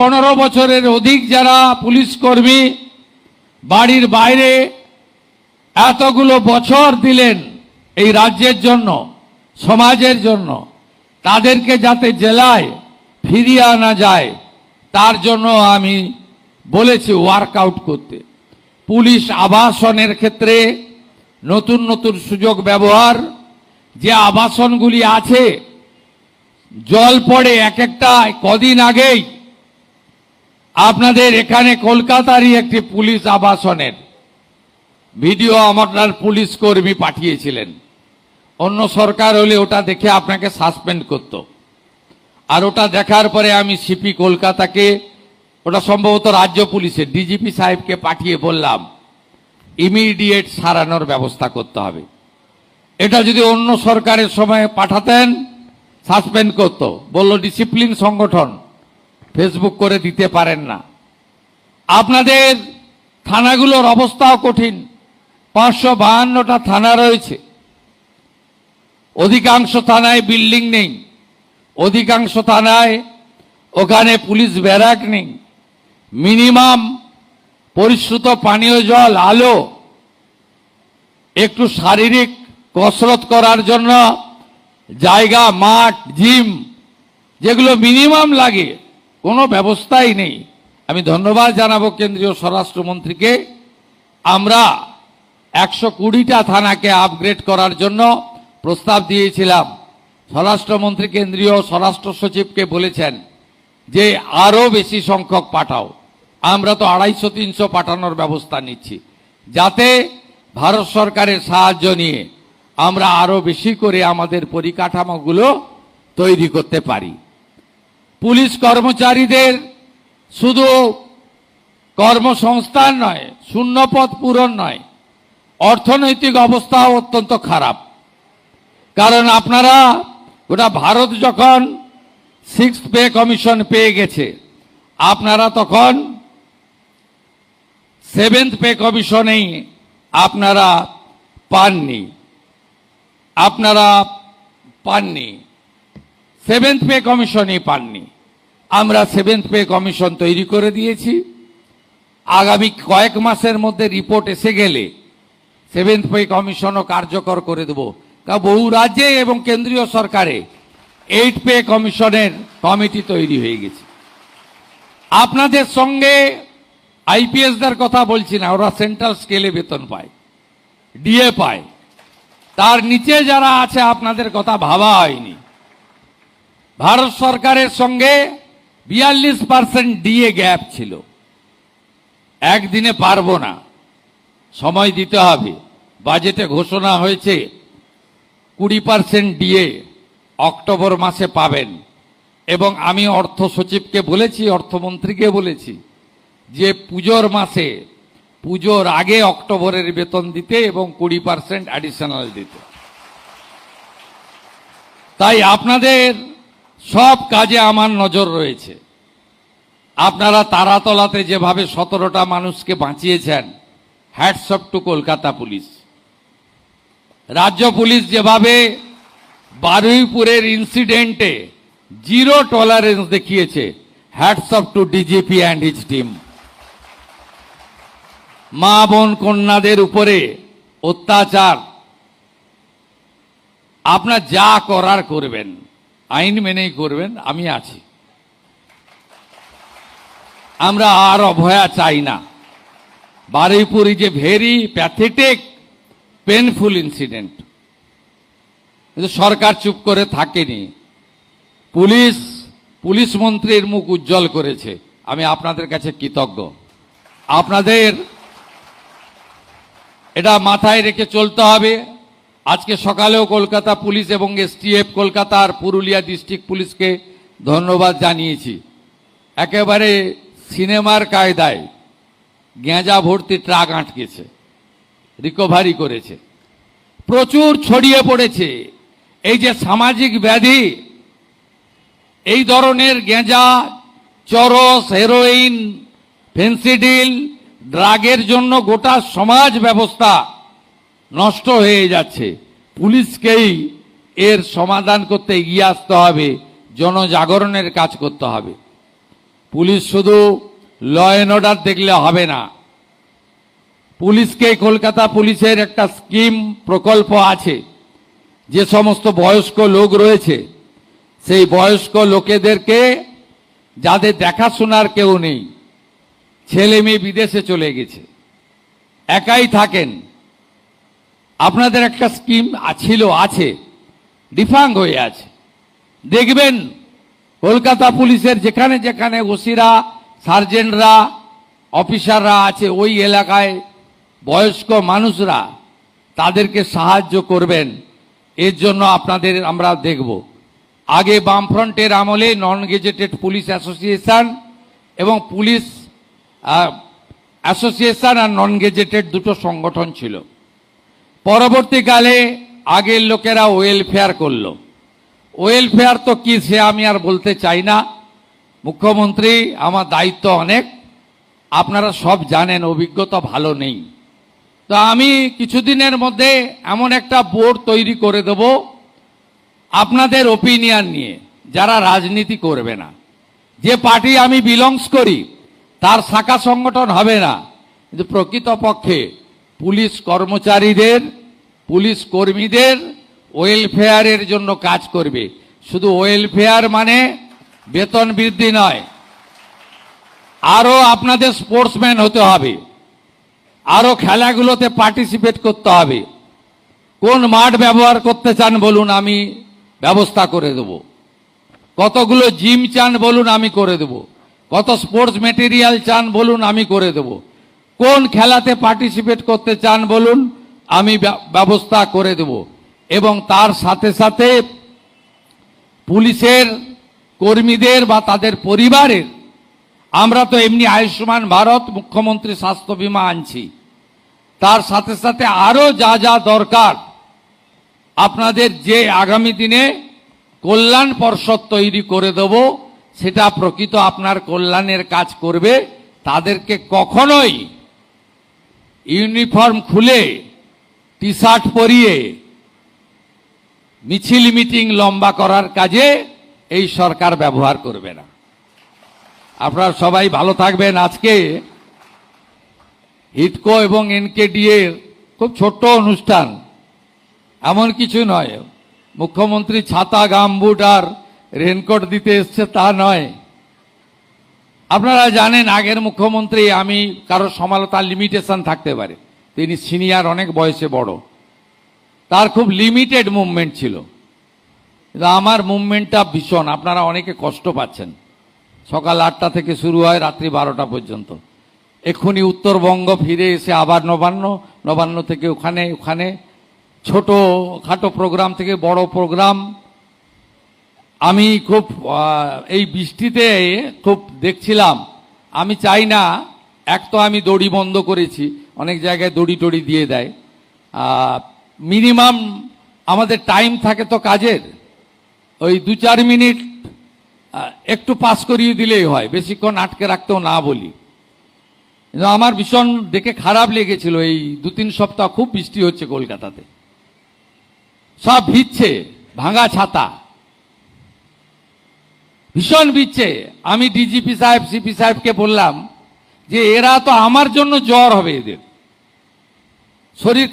15 বছরের অধিক যারা পুলিশ কর্মী বাড়ির বাইরে এতগুলো বছর দিলেন এই রাজ্যের জন্য, সমাজের জন্য, তাদেরকে যাতে জেলায় ফিরিয়ে আনা যায় তার জন্য আমি বলেছি ওয়ার্কআউট করতে। পুলিশ আবাসনের ক্ষেত্রে নতুন নতুন সুযোগ ব্যবহার, যে আবাসনগুলি আছে জল পড়ে এক একটা। কদিন আগেই আপনাদের এখানে কলকাতারই একটি পুলিশ আবাসনের ভিডিও আমার পুলিশ কর্মী পাঠিয়েছিলেন। অন্য সরকার হলে ওটা দেখে আপনাকে সাসপেন্ড করত। আর ওটা দেখার পরে আমি সিপি কলকাতাকে, ওটা সম্ভবত রাজ্য পুলিশের ডিজিপি সাহেবকে পাঠিয়ে বললাম ইমিডিয়েট সারানোর ব্যবস্থা করতে হবে। এটা যদি অন্য সরকারের সময় পাঠাতেন সাসপেন্ড করত, বলল ডিসিপ্লিন সংগঠন, ফেসবুক করে দিতে পারেন না। আপনাদের থানাগুলোর অবস্থাও কঠিন। 552টা থানা রয়েছে, অধিকাংশ থানায় বিল্ডিং নেই, অধিকাংশ থানায় ওখানে পুলিশ ব্যারাক নেই। মিনিমাম পরিশ্রুত পানীয় জল, আলো, একটু শারীরিক কসরত করার জন্য জায়গা, মাঠ, জিম, যেগুলো মিনিমাম লাগে, কোনো ব্যবস্থাই নেই। আমি ধন্যবাদ জানাবো কেন্দ্রীয় স্বরাষ্ট্রমন্ত্রীকে। আমরা 120টা থানাকে আপগ্রেড করার জন্য প্রস্তাব দিয়েছিলাম। স্বরাষ্ট্রমন্ত্রী কেন্দ্রীয় স্বরাষ্ট্র সচিবকে বলেছেন যে আরো বেশি সংখ্যক পাঠাও। আমরা তো 250-300 পাঠানোর ব্যবস্থা নিচ্ছি, যাতে ভারত সরকারের সাহায্য নিয়ে আমরা আরো বেশি করে আমাদের পরিকাঠামোগুলো তৈরি করতে পারি। পুলিশ কর্মচারীদের শুধু কর্মসংস্থান নয়, শূন্যপদ পূরণ নয়, অর্থনৈতিক অবস্থাও অত্যন্ত খারাপ। কারণ আপনারা গোটা ভারত যখন 6th পে কমিশন পেয়ে গেছে, আপনারা তখন 7th পে কমিশনেই আপনারা পাননি। 7th পে কমিশনই পাননি। আমরা 7th পে কমিশন তৈরি করে দিয়েছি। আগামী কয়েক মাসের মধ্যে রিপোর্ট এসে গেলে 7th পে কমিশনও কার্যকর করে দেব। কারণ বহু রাজ্যে এবং কেন্দ্রীয় সরকারে 8th পে কমিশনের কমিটি তৈরি হয়ে গেছে। আপনাদের সঙ্গে আইপিএসদের কথা বলছি না, ওরা সেন্ট্রাল স্কেলে বেতন পায়, ডিএ পায়। তার নিচে যারা আছে আপনাদের কথা ভাবা হয়নি। ভারত সরকারের সঙ্গে 42% ডিএ গ্যাপ ছিল। একদিনে পারবো না, সময় দিতে হবে। বাজেটে ঘোষণা হয়েছে 20% ডিএ অক্টোবর মাসে পাবেন। এবং আমি অর্থ সচিবকে বলেছি, অর্থমন্ত্রীকে বলেছি যে পুজোর মাসে, পুজোর আগে অক্টোবরের বেতন দিতে এবং 20% অ্যাডিশনাল দিতে। তাই আপনাদের সব কাজে আমার নজর রয়েছে। আপনারা তারাতলাতে যেভাবে 17টা মানুষকে বাঁচিয়েছেন, hats off to Kolkata police. রাজ্য পুলিশ যেভাবে বারুইপুরের ইনসিডেন্টে 0 টলারেন্স দেখিয়েছে, hats off to DGP and his team. মা বোন কন্যাদের উপরে অত্যাচার, আপনার যা করার করবেন, আইন মেনেই করবেন, আমি আছি। আমরা আর অভয়া চাই না। Baruipur is a very pathetic, painful incident. কিন্তু সরকার চুপ করে থাকেনি। পুলিশ মন্ত্রীর মুখ উজ্জ্বল করেছে। আমি আপনাদের কাছে কৃতজ্ঞ। আপনাদের এটা মাথায় রেখে চলতে হবে। আজকে সকালেও কলকাতা পুলিশ এবং এসটিএফ কলকাতার পুরুলিয়া ডিস্ট্রিক্ট পুলিশকে ধন্যবাদ জানিয়েছি। একেবারে সিনেমার কায়দায় গেঁজা ভর্তি ট্রাক আটকেছে, রিকভারি করেছে। প্রচুর ছড়িয়ে পড়েছে এই যে সামাজিক ব্যাধি, এই ধরনের গেঁজা, চরস, হেরোইন, ফেন্সিডিল, ড্রাগের জন্য গোটা সমাজ ব্যবস্থা নষ্ট হয়ে যাচ্ছে। পুলিশকেই এর সমাধান করতে এগিয়ে আসতে হবে, জনজাগরণের কাজ করতে হবে। পুলিশ শুধু ল অ্যান্ড অর্ডার দেখলে হবে না, পুলিশকে কলকাতা পুলিশের একটা স্কিম প্রকল্প আছে। যে সমস্ত বয়স্ক লোক রয়েছে সেই বয়স্ক লোকেদেরকে, যাদের দেখাশোনার কেউ নেই, ছেলে মেয়ে বিদেশে চলে গেছে, একাই থাকেন, আপনাদের একটা স্কিম ছিল, আছে, ডিফাঙ্গ হয়ে আছে। দেখবেন কলকাতা পুলিশের যেখানে যেখানে ওসিরা, সার্জেন্টরা, অফিসাররা আছে, ওই এলাকায় বয়স্ক মানুষরা, তাদেরকে সাহায্য করবেন। এর জন্য আপনাদের আমরা দেখব। আগে বামফ্রন্টের আমলে নন গেজেটেড পুলিশ অ্যাসোসিয়েশন এবং পুলিশ অ্যাসোসিয়েশন আর নন গেজেটেড দুটো সংগঠন ছিল। পরবর্তীকালে আগের লোকেরা ওয়েলফেয়ার করলো। ওয়েলফেয়ার তো কি সে আমি আর বলতে চাই না। মুখ্যমন্ত্রী, আমার দায়িত্ব অনেক, আপনারা সব জানেন, অভিজ্ঞতা ভালো নেই। তো আমি কিছুদিনের মধ্যে এমন একটা বোর্ড তৈরি করে দেব আপনাদের ওপিনিয়ন নিয়ে, যারা রাজনীতি করবে না। যে পার্টি আমি বিলংস করি তার শাখা সংগঠন হবে না, কিন্তু প্রকৃতপক্ষে পুলিশ কর্মচারীদের, পুলিশ কর্মীদের ওয়েলফেয়ারের জন্য কাজ করবে। শুধু ওয়েলফেয়ার মানে বেতন বৃদ্ধি নয়, আরো আপনাদের স্পোর্টসম্যান হতে হবে, আরো খেলাগুলোতে পার্টিসিপেট করতে হবে। কোন মাঠ ব্যবহার করতে চান বলুন, আমি ব্যবস্থা করে দেব। কতগুলো জিম চান বলুন, আমি করে দেব। কত স্পোর্টস মেটেরিয়াল চান বলুন, আমি করে দেব। কোন খেলাতে পার্টিসিপেট করতে চান বলুন, আমি ব্যবস্থা করে দেব। এবং তার সাথে সাথে পুলিশের কর্মীদের বা তাদের পরিবারের, আমরা তো এমনি আয়ুষ্মান ভারত, মুখ্যমন্ত্রী স্বাস্থ্য বীমা আনছি, তার সাথে সাথে আরো যা যা দরকার আপনাদের, যে আগামী দিনে কল্যাণ পর্ষদ তৈরি করে দেব, সেটা প্রকৃত আপনার কল্যাণের কাজ করবে। তাদেরকে কখনোই ইউনিফর্ম খুলে টি শার্ট পরিয়ে মিছিল মিটিং লম্বা করার কাজে এই সরকার ব্যবহার করবে না। আপনারা সবাই ভালো থাকবেন। আজকে হিডকো এবং এনকেডি এর খুব ছোট্ট অনুষ্ঠান, এমন কিছু নয়। মুখ্যমন্ত্রী ছাতা, গামবুট আর রেনকোট দিতে এসছে তা নয়। আপনারা জানেন আগের মুখ্যমন্ত্রী, আমি কারো সমালোচনার লিমিটেশন থাকতে পারে, তিনি সিনিয়র, অনেক বয়সে বড়, তার খুব লিমিটেড মুভমেন্ট ছিল। কিন্তু আমার মুভমেন্টটা ভীষণ। আপনারা অনেকে কষ্ট পাচ্ছেন। সকাল 8টা থেকে শুরু হয়, রাত্রি 12টা পর্যন্ত। এক্ষুনি উত্তরবঙ্গ ফিরে এসে আবার নবান্ন, নবান্ন থেকে ওখানে ওখানে ছোট খাটো প্রোগ্রাম থেকে বড় প্রোগ্রাম। আমি খুব এই বৃষ্টিতে খুব দেখছিলাম। আমি চাই না, এক তো আমি দড়ি বন্ধ করেছি, অনেক জায়গায় দড়ি টড়ি দিয়ে দেয়। মিনিমাম আমাদের টাইম থাকে তো কাজের, ওই 2-4 মিনিট একটু পাস করিয়ে দিলেই হয়, বেশিক্ষণ আটকে রাখতেও না বলি। আমার ভীষণ দেখে খারাপ লেগেছিল। এই 2-3 সপ্তাহ খুব বৃষ্টি হচ্ছে কলকাতাতে, সব ভিজছে, ভাঙা ছাতা, ভীষণ ভিজছে। আমি ডিজিপি সাহেব, সিপি সাহেবকে বললাম যে এরা তো আমার জন্য জ্বর হবে, এদের শরীর